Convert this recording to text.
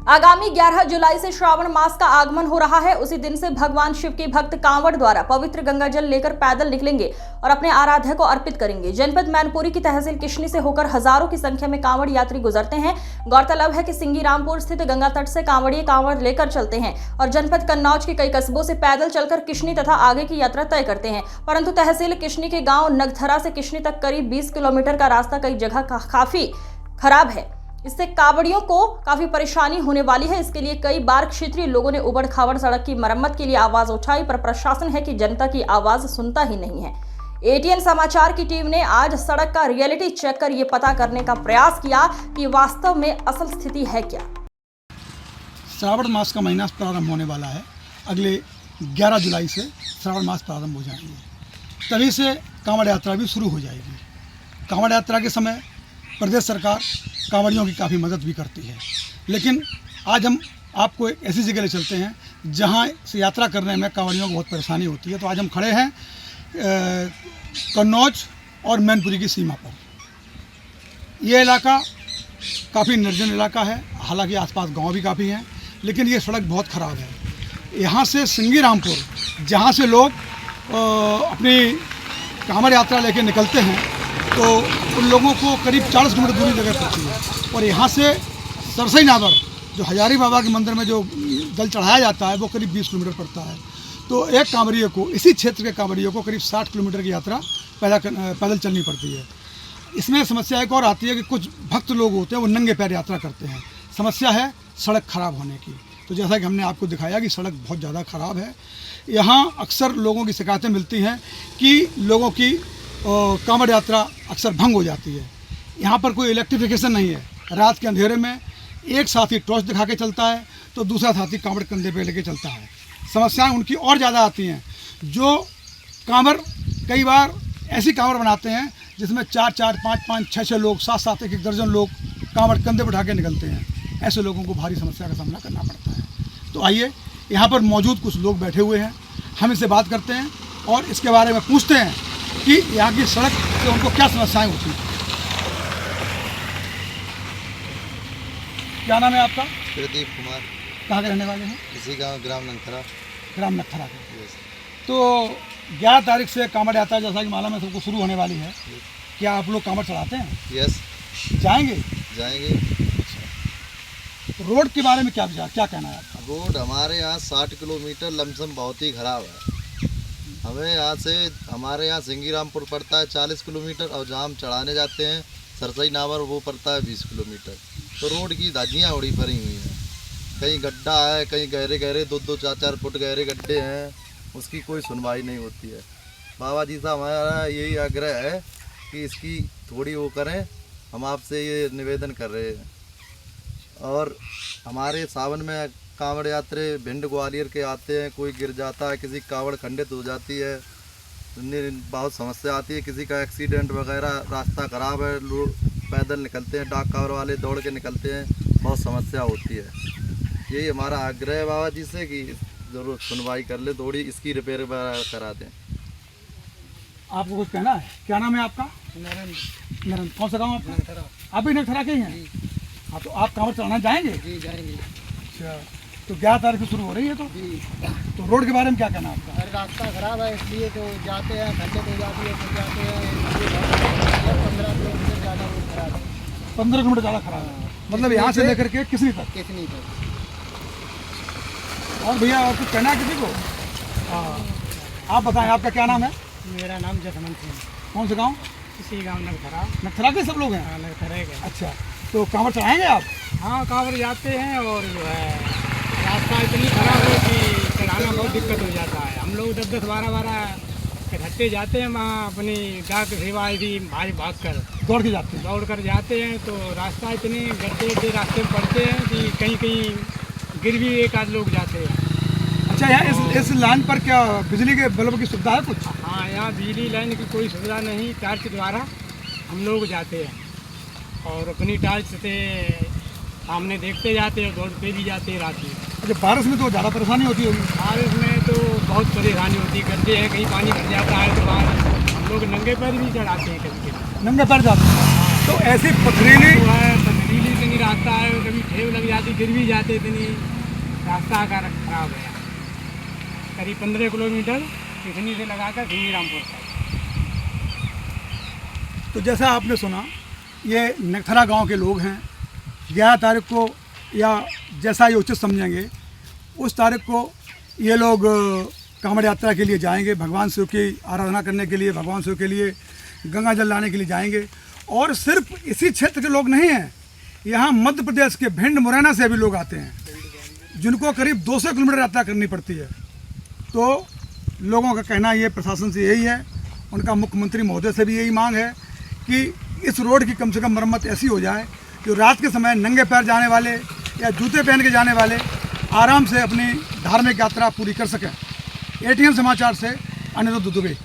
आगामी 11 जुलाई से श्रावण मास का आगमन हो रहा है। उसी दिन से भगवान शिव के भक्त कांवड़ द्वारा पवित्र गंगा जल लेकर पैदल निकलेंगे और अपने आराध्य को अर्पित करेंगे। जनपद मैनपुरी की तहसील किशनी से होकर हजारों की संख्या में कांवड़ यात्री गुजरते हैं। गौरतलब है कि सिंगीरामपुर स्थित गंगा तट से कांवड़िए कांवड़ लेकर चलते हैं और जनपद कन्नौज के कई कस्बों से पैदल चलकर किशनी तथा आगे की यात्रा तय करते हैं। परंतु तहसील किशनी के गाँव नगधरा से किशनी तक करीब 20 किलोमीटर का रास्ता कई जगह काफी खराब है। इससे कांवड़ियों को काफी परेशानी होने वाली है। इसके लिए कई बार क्षेत्रीय लोगों ने उबड़ खाबड़ सड़क की मरम्मत के लिए आवाज उठाई, पर प्रशासन है कि जनता की आवाज सुनता ही नहीं है। एटीएन समाचार की टीम ने आज सड़क का रियलिटी चेक कर ये पता करने का प्रयास किया कि वास्तव में असल स्थिति है क्या। श्रावण मास का महीना प्रारंभ होने वाला है। अगले 11 जुलाई से श्रावण मास प्रारंभ हो जाएंगे, तभी से कांवड़ यात्रा भी शुरू हो जाएगी। कांवड़ यात्रा के समय प्रदेश सरकार कांवड़ियों की काफ़ी मदद भी करती है, लेकिन आज हम आपको एक ऐसी जगह ले चलते हैं जहां से यात्रा करने में कांवड़ियों को बहुत परेशानी होती है। तो आज हम खड़े हैं कन्नौज और मैनपुरी की सीमा पर। ये इलाका काफ़ी निर्जन इलाका है, हालांकि आसपास गांव भी काफ़ी हैं, लेकिन ये सड़क बहुत ख़राब है। यहाँ से सिंगीरामपुर, जहाँ से लोग अपनी कांवड़ यात्रा लेके निकलते हैं, तो उन लोगों को करीब 40 किलोमीटर दूरी जगह पड़ती है। और यहाँ से सरसई नावर, जो हजारी बाबा के मंदिर में जो जल चढ़ाया जाता है, वो करीब 20 किलोमीटर पड़ता है। तो एक कांवड़िए को, इसी क्षेत्र के कांवड़ियों को करीब 60 किलोमीटर की यात्रा पैदल चलनी पड़ती है। इसमें समस्या एक और आती है कि कुछ भक्त लोग होते हैं, वो नंगे पैर यात्रा करते हैं। समस्या है सड़क खराब होने की। तो जैसा कि हमने आपको दिखाया कि सड़क बहुत ज़्यादा ख़राब है। यहाँ अक्सर लोगों की शिकायतें मिलती हैं कि लोगों की कांवड़ यात्रा अक्सर भंग हो जाती है। यहाँ पर कोई इलेक्ट्रिफिकेशन नहीं है। रात के अंधेरे में एक साथी टॉर्च दिखा के चलता है तो दूसरा साथी कांवड़ कंधे पे लेके चलता है। समस्याएं उनकी और ज़्यादा आती हैं। जो कांवड़ कई बार ऐसी कांवड़ बनाते हैं जिसमें 4-4, 5-5, 6-6 लोग, 7-7, 1-1 दर्जन लोग कांवड़ कंधे पर उठा के निकलते हैं। ऐसे लोगों को भारी समस्या का सामना करना पड़ता है। तो आइए, यहाँ पर मौजूद कुछ लोग बैठे हुए हैं, हम इनसे बात करते हैं और इसके बारे में पूछते हैं कि यहाँ की सड़क से उनको क्या समस्याएं होती हैं। क्या नाम है आपका? प्रदीप कुमार। कहाँ के रहने वाले हैं? इसी गांव ग्राम नगधरा। ग्राम नगधरा के। तो 11 तारीख से कांवड़ यात्रा, जैसा कि मालूम है सबको, शुरू होने वाली है। क्या आप लोग कांवड़ चढ़ाते हैं? यस। जाएंगे? जाएंगे। तो रोड के बारे में क्या कहना है आपका? रोड हमारे यहाँ 60 किलोमीटर लमसम बहुत ही ख़राब है। हमें यहाँ से, हमारे यहाँ सिंगीरामपुर पड़ता है 40 किलोमीटर, और जहाँ हम चढ़ाने जाते हैं सरसई नावर, वो पड़ता है 20 किलोमीटर। तो रोड की धज्जियाँ उड़ी पड़ी हुई हैं। कहीं गड्ढा है, कहीं गहरे गहरे 2-2, 4-4 फुट गहरे गड्ढे हैं, उसकी कोई सुनवाई नहीं होती है। बाबा जी से हमारा यही आग्रह है कि इसकी थोड़ी वो करें। हम आपसे ये निवेदन कर रहे हैं। और हमारे सावन में कांवड़ यात्रे भिंड ग्वालियर के आते हैं, कोई गिर जाता है, किसी कांवड़ खंडित हो जाती है, बहुत समस्या आती है। किसी का एक्सीडेंट वगैरह, रास्ता ख़राब है, लोग पैदल निकलते हैं, डाक कांवड़ वाले दौड़ के निकलते हैं, बहुत समस्या होती है। यही हमारा आग्रह है बाबा जी से कि ज़रूर सुनवाई कर ले, थोड़ी इसकी रिपेयर वगैरह करा दें। आपको कुछ कहना है? क्या नाम है आपका? नरेंद्र। कौन सा गाँव आपका? आप भी नगधरा के ही हैं? हाँ, तो आप कांवड़ चढ़ाना जाएंगे? जी जाएंगे। अच्छा, तो 11 तारीख से शुरू हो रही है। तो रोड के बारे में क्या कहना है आपका? रास्ता खराब है, इसलिए तो जाते हैं, खड्डे हो जाती है, तो जाते हैं। 15 किलोमीटर ज़्यादा रोड खराब है। 15 किलोमीटर ज़्यादा खराब है, मतलब यहाँ से लेकर के किसनी तक? कितनी तक। और भैया और कुछ कहना है किसी को? हाँ, आप बताएं, आपका क्या नाम है? मेरा नाम जसवंत सिंह। कौन सा गाँव? इसी गाँव नगधरा। नगधरा के सब लोग हैं? हाँ, नगधरा के। अच्छा, तो कांवड़ चढ़ाएंगे आप? हाँ, कांवड़ जाते हैं, और जो है रास्ता इतनी खराब है कि चढ़ाना बहुत दिक्कत हो जाता है। हम लोग 10-10, 12-12 इकट्ठे जाते हैं वहाँ, अपनी डाक सेवा भी भाग कर दौड़ के जाते हैं? दौड़ कर जाते हैं। तो रास्ता इतने गड्ढे रास्ते में पड़ते हैं कि कहीं कहीं गिर भी एक आध लोग जाते हैं। अच्छा, यहाँ इस लाइन पर क्या बिजली के बल्ब की सुविधा है कुछ? हाँ, यहाँ बिजली लाइन की कोई सुविधा नहीं। टार्च द्वारा हम लोग जाते हैं और अपनी टार्च से सामने देखते जाते हैं, दौड़ते भी जाते हैं रात में। अच्छा, बारिश में तो ज़्यादा परेशानी होती होगी? बारिश में तो बहुत परेशानी होती है। गड्ढे हैं, कहीं पानी भर जाता है तो बाहर हम लोग नंगे पैर भी चढ़ाते हैं कभी कभी। नंगे पैर जाते हैं? तो ऐसी पथरीली है, पथरीली ही रास्ता है, कभी ठेव लग जाती, गिर भी जाते, इतनी रास्ता का खराब है। करीब 15 किलोमीटर किसनी से लगाकर सिंगी रामपुर तक। तो जैसा आपने सुना, ये नगथरा गांव के लोग हैं। 11 तारीख को या जैसा ये उचित समझेंगे उस तारीख को ये लोग कांवड़ यात्रा के लिए जाएंगे, भगवान शिव की आराधना करने के लिए, भगवान शिव के लिए गंगा जल लाने के लिए जाएंगे। और सिर्फ इसी क्षेत्र के लोग नहीं हैं, यहाँ मध्य प्रदेश के भिंड मुरैना से भी लोग आते हैं, जिनको करीब 200 किलोमीटर यात्रा करनी पड़ती है। तो लोगों का कहना ये प्रशासन से यही है, उनका मुख्यमंत्री महोदय से भी यही मांग है कि इस रोड की कम से कम मरम्मत ऐसी हो जाए कि रात के समय नंगे पैर जाने वाले या जूते पहन के जाने वाले आराम से अपनी धार्मिक यात्रा पूरी कर सकें। ATN समाचार से अनिरुद्ध दुबे।